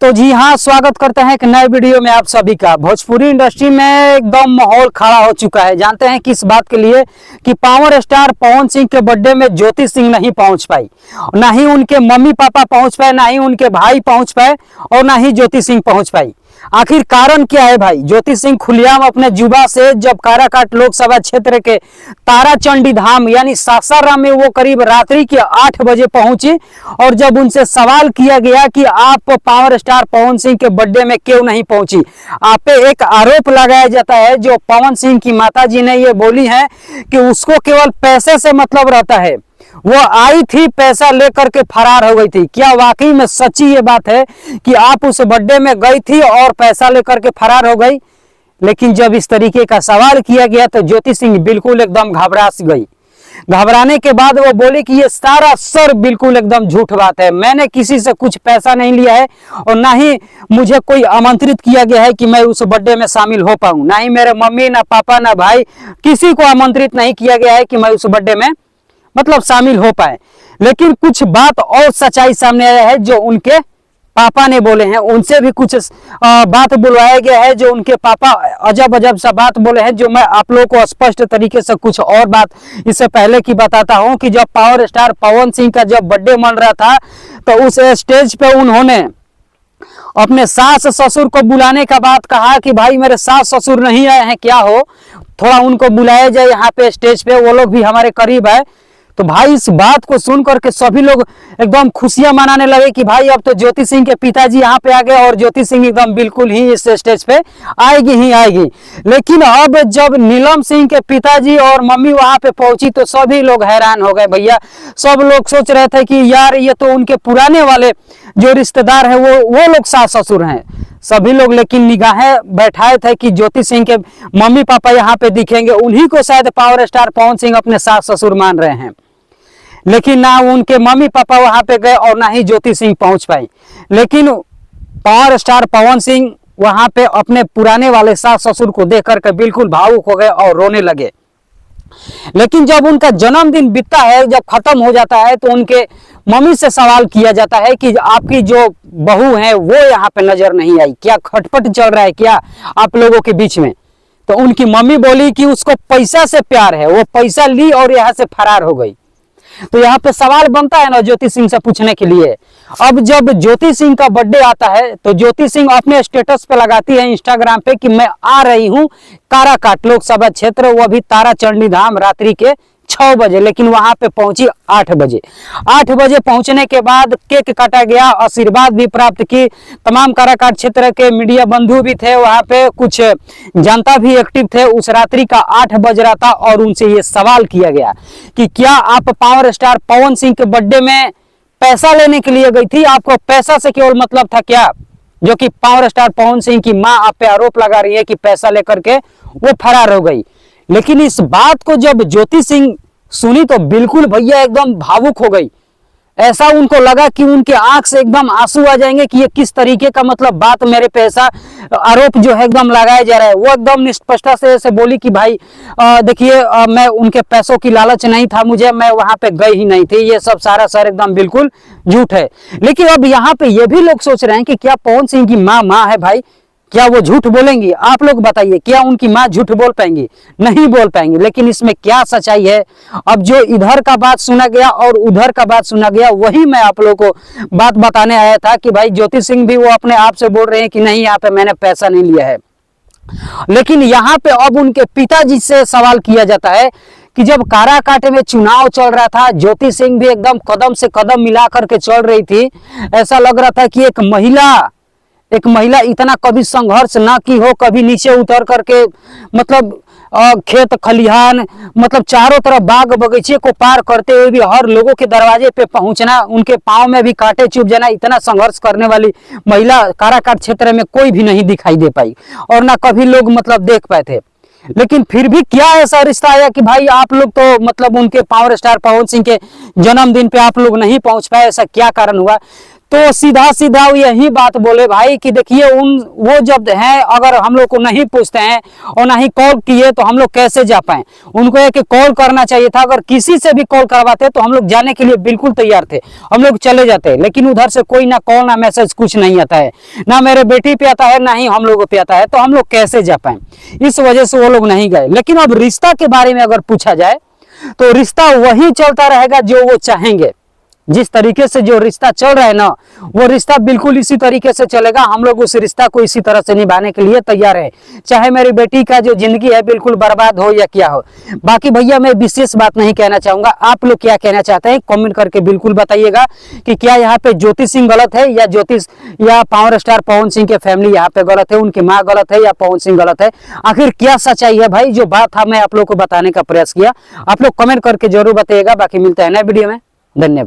तो जी हाँ, स्वागत करते हैं एक नए वीडियो में आप सभी का। भोजपुरी इंडस्ट्री में एकदम माहौल खड़ा हो चुका है। जानते हैं किस बात के लिए कि पावर स्टार पवन सिंह के बर्थडे में ज्योति सिंह नहीं पहुंच पाई, ना ही उनके मम्मी पापा पहुंच पाए, ना ही उनके भाई पहुंच पाए और ना ही ज्योति सिंह पहुंच पाई। आखिर कारण क्या है भाई? ज्योति सिंह खुलेआम अपने जुबा से जब काराकाट लोकसभा क्षेत्र के ताराचंडी धाम यानी सासाराम में वो करीब रात्रि के 8 बजे पहुंची और जब उनसे सवाल किया गया कि आप पावर स्टार पवन सिंह के बर्थडे में क्यों नहीं पहुंची, आप पे एक आरोप लगाया जाता है जो पवन सिंह की माताजी ने ये बोली है कि उसको केवल पैसे से मतलब रहता है। वो आई थी, पैसा लेकर के फरार हो गई थी। क्या वाकई में सच्ची ये बात है कि आप उस बर्थडे में गई थी और पैसा लेकर के फरार हो गई? लेकिन जब इस तरीके का सवाल किया गया तो ज्योति सिंह बिल्कुल एकदम घबरा गई। घबराने के बाद वो बोली कि ये सारा सर बिल्कुल एकदम झूठ बात है, मैंने किसी से कुछ पैसा नहीं लिया है और ना ही मुझे कोई आमंत्रित किया गया है कि मैं उस बर्थडे में शामिल हो पाऊं। ना ही मेरे मम्मी, ना पापा, ना भाई, किसी को आमंत्रित नहीं किया गया है कि मैं उस बर्थडे में मतलब शामिल हो पाए। लेकिन कुछ बात और सच्चाई सामने आया है जो उनके पापा ने बोले हैं। उनसे भी कुछ बात बुलवाया गया है जो उनके पापा अजब अजब सा बात बोले हैं, जो मैं आप लोगों को स्पष्ट तरीके से कुछ और बात इससे पहले की बताता हूं कि जब पावर स्टार पवन सिंह का जब बर्थडे मन रहा था तो उस स्टेज पे उन्होंने अपने सास ससुर को बुलाने का बात कहा कि भाई मेरे सास ससुर नहीं आए हैं, क्या हो थोड़ा उनको बुलाया जाए यहाँ पे स्टेज पे, वो लोग भी हमारे करीब है। तो भाई इस बात को सुन करके सभी लोग एकदम खुशियां मनाने लगे कि भाई अब तो ज्योति सिंह के पिताजी यहाँ पे आ गए और ज्योति सिंह एकदम बिल्कुल ही इस स्टेज पे आएगी ही आएगी। लेकिन अब जब नीलम सिंह के पिताजी और मम्मी वहां पे पहुंची तो सभी लोग हैरान हो गए भैया। सब लोग सोच रहे थे कि यार ये तो उनके पुराने वाले जो रिश्तेदार है वो लोग सास ससुर हैं सभी लोग, लेकिन निगाहें बैठाए थे कि ज्योति सिंह के मम्मी पापा यहाँ पे दिखेंगे, उन्हीं को शायद पावर स्टार पवन सिंह अपने सास ससुर मान रहे हैं। लेकिन ना उनके मम्मी पापा वहां पे गए और ना ही ज्योति सिंह पहुंच पाई। लेकिन पावर स्टार पवन सिंह वहां पे अपने पुराने वाले सास ससुर को देख करके बिल्कुल भावुक हो गए और रोने लगे। लेकिन जब उनका जन्मदिन बीतता है, जब खत्म हो जाता है, तो उनके मम्मी से सवाल किया जाता है कि आपकी जो बहू है वो यहाँ पे नजर नहीं आई, क्या खटपट चल रहा है क्या आप लोगों के बीच में? तो उनकी मम्मी बोली कि उसको पैसा से प्यार है, वो पैसा ली और यहाँ से फरार हो गई। तो यहाँ पे सवाल बनता है ना ज्योति सिंह से पूछने के लिए। अब जब ज्योति सिंह का बर्थडे आता है तो ज्योति सिंह अपने स्टेटस पे लगाती है इंस्टाग्राम पे कि मैं आ रही हूँ काराकाट लोकसभा क्षेत्र, वो भी ताराचंडी धाम रात्रि के 6 बजे। लेकिन वहां पे पहुंची 8 बजे। 8 बजे पहुंचने के बाद केक काटा गया, आशीर्वाद भी प्राप्त की। तमाम काराकाट क्षेत्र के मीडिया बंधु भी थे वहां पे, कुछ जनता भी एक्टिव थे। उस रात्रि का 8 बज रहा था और उनसे ये सवाल किया गया कि क्या आप पावर स्टार पवन सिंह के बर्थडे में पैसा लेने के लिए गई थी? आपको पैसा से केवल मतलब था क्या? जो कि पावर स्टार पवन सिंह की मां आप पे आरोप लगा रही है कि पैसा लेकर के वो फरार हो गई। लेकिन इस बात को जब ज्योति सिंह सुनी तो बिल्कुल भैया एकदम भावुक हो गई। ऐसा उनको लगा कि उनके आंख से एकदम आंसू आ जाएंगे कि ये किस तरीके का मतलब बात मेरे पे ऐसा आरोप जो है एकदम लगाया जा रहा है। वो एकदम निष्पक्षता से ऐसे बोली कि भाई देखिए मैं उनके पैसों की लालच नहीं था मुझे, मैं वहां पे गई ही नहीं थी, ये सब सारा सर एकदम बिल्कुल झूठ है। लेकिन अब यहाँ पे ये भी लोग सोच रहे हैं कि क्या पवन सिंह की माँ है भाई, क्या वो झूठ बोलेंगी? आप लोग बताइए, क्या उनकी मां झूठ बोल पाएंगी? नहीं बोल पाएंगी। लेकिन इसमें क्या सच्चाई है? अब जो इधर का बात सुना गया और उधर का बात सुना गया, वही मैं आप लोगों को बात बताने आया था कि भाई ज्योति सिंह भी वो अपने आप से बोल रहे हैं कि नहीं यहाँ पे मैंने पैसा नहीं लिया है। लेकिन यहाँ पे अब उनके पिताजी से सवाल किया जाता है कि जब काराकाट में चुनाव चल रहा था, ज्योति सिंह भी एकदम कदम से कदम मिला करके चल रही थी। ऐसा लग रहा था कि एक महिला इतना कभी संघर्ष ना की हो, कभी नीचे उतर करके मतलब खेत खलिहान मतलब चारों तरफ बाग बगीचे को पार करते हुए भी हर लोगों के दरवाजे पे पहुंचना, उनके पांव में भी कांटे चुभ जाना, इतना संघर्ष करने वाली महिला काराकाट क्षेत्र में कोई भी नहीं दिखाई दे पाई और ना कभी लोग मतलब देख पाए थे। लेकिन फिर भी क्या ऐसा रिश्ता आया कि भाई आप लोग तो मतलब उनके पावर स्टार पवन सिंह के जन्मदिन पे आप लोग नहीं पहुंच पाए? ऐसा क्या कारण हुआ? तो सीधा सीधा यही बात बोले भाई कि देखिए वो जब है, अगर हम लोग को नहीं पूछते हैं और ना ही कॉल किए तो हम लोग कैसे जा पाए। उनको एक कॉल करना चाहिए था, अगर किसी से भी कॉल करवाते तो हम लोग जाने के लिए बिल्कुल तैयार थे, हम लोग चले जाते, लेकिन उधर से कोई ना कॉल ना मैसेज कुछ नहीं आता है, ना मेरे बेटी पे आता है ना ही हम लोगों पे आता है, तो हम लोग कैसे जा पाए। इस वजह से वो लोग नहीं गए। लेकिन अब रिश्ता के बारे में अगर पूछा जाए तो रिश्ता वही चलता रहेगा जो वो चाहेंगे। जिस तरीके से जो रिश्ता चल रहा है ना, वो रिश्ता बिल्कुल इसी तरीके से चलेगा। हम लोग उस रिश्ता को इसी तरह से निभाने के लिए तैयार है, चाहे मेरी बेटी का जो जिंदगी है बिल्कुल बर्बाद हो या क्या हो। बाकी भैया मैं विशेष बात नहीं कहना चाहूंगा, आप लोग क्या कहना चाहते हैं कमेंट करके बिल्कुल बताइएगा कि क्या यहाँ पे ज्योति सिंह गलत है या पावर स्टार पवन सिंह के फैमिली यहाँ पे गलत है, उनकी माँ गलत है या पवन सिंह गलत है। आखिर क्या सच्चाई है भाई, जो बात था मैं आप लोग को बताने का प्रयास किया। आप लोग कमेंट करके जरूर बताइएगा। बाकी मिलता है नए वीडियो में, धन्यवाद।